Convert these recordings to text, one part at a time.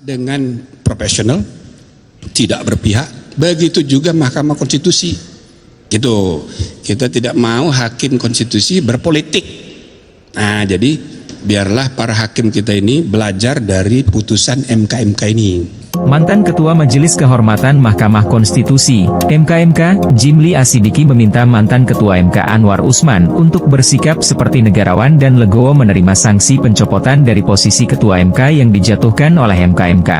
dengan profesional, tidak berpihak. Begitu juga Mahkamah Konstitusi. Gitu. Kita tidak mau hakim konstitusi berpolitik. Nah, jadi biarlah para hakim kita ini belajar dari putusan MK-MK ini. Mantan Ketua Majelis Kehormatan Mahkamah Konstitusi, MK, Jimli Asidiki meminta mantan Ketua MK Anwar Usman untuk bersikap seperti negarawan dan legowo menerima sanksi pencopotan dari posisi Ketua MK yang dijatuhkan oleh MK.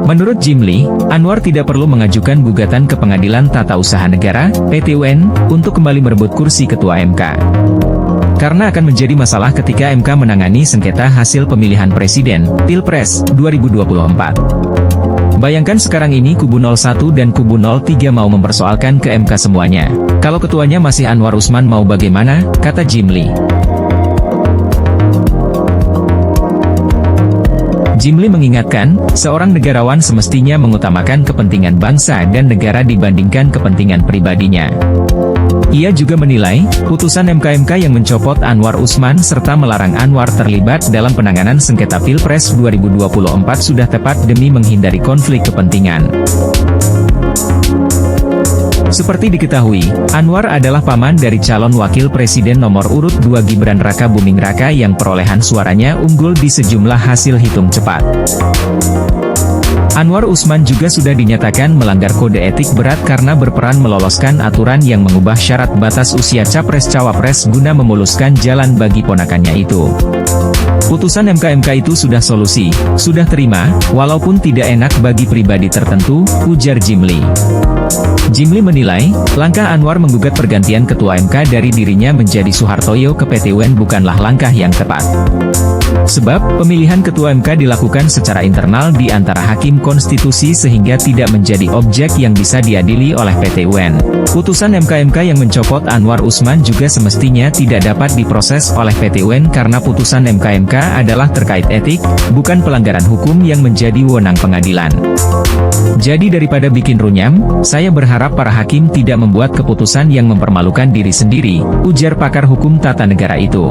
Menurut Jimli, Anwar tidak perlu mengajukan gugatan ke Pengadilan Tata Usaha Negara, PT UN, untuk kembali merebut kursi Ketua MK. Karena akan menjadi masalah ketika MK menangani sengketa hasil pemilihan presiden, Pilpres, 2024. Bayangkan sekarang ini kubu 01 dan kubu 03 mau mempersoalkan ke MK semuanya. Kalau ketuanya masih Anwar Usman mau bagaimana, kata Jimli. Jimli mengingatkan, seorang negarawan semestinya mengutamakan kepentingan bangsa dan negara dibandingkan kepentingan pribadinya. Ia juga menilai, putusan MK yang mencopot Anwar Usman serta melarang Anwar terlibat dalam penanganan sengketa Pilpres 2024 sudah tepat demi menghindari konflik kepentingan. Seperti diketahui, Anwar adalah paman dari calon wakil presiden nomor urut 2 Gibran Raka Buming Raka yang perolehan suaranya unggul di sejumlah hasil hitung cepat. Anwar Usman juga sudah dinyatakan melanggar kode etik berat karena berperan meloloskan aturan yang mengubah syarat batas usia capres-cawapres guna memuluskan jalan bagi ponakannya itu. Putusan MK itu sudah solusi, sudah terima, walaupun tidak enak bagi pribadi tertentu, ujar Jimli. Jimli menilai, langkah Anwar menggugat pergantian Ketua MK dari dirinya menjadi Soehartoyo ke PT UN bukanlah langkah yang tepat. Sebab, pemilihan Ketua MK dilakukan secara internal di antara hakim konstitusi sehingga tidak menjadi objek yang bisa diadili oleh PT UN. Putusan MK yang mencopot Anwar Usman juga semestinya tidak dapat diproses oleh PT UN karena putusan MK adalah terkait etik, bukan pelanggaran hukum yang menjadi wewenang pengadilan. Jadi daripada bikin runyam, saya berharap para hakim tidak membuat keputusan yang mempermalukan diri sendiri, ujar pakar hukum tata negara itu.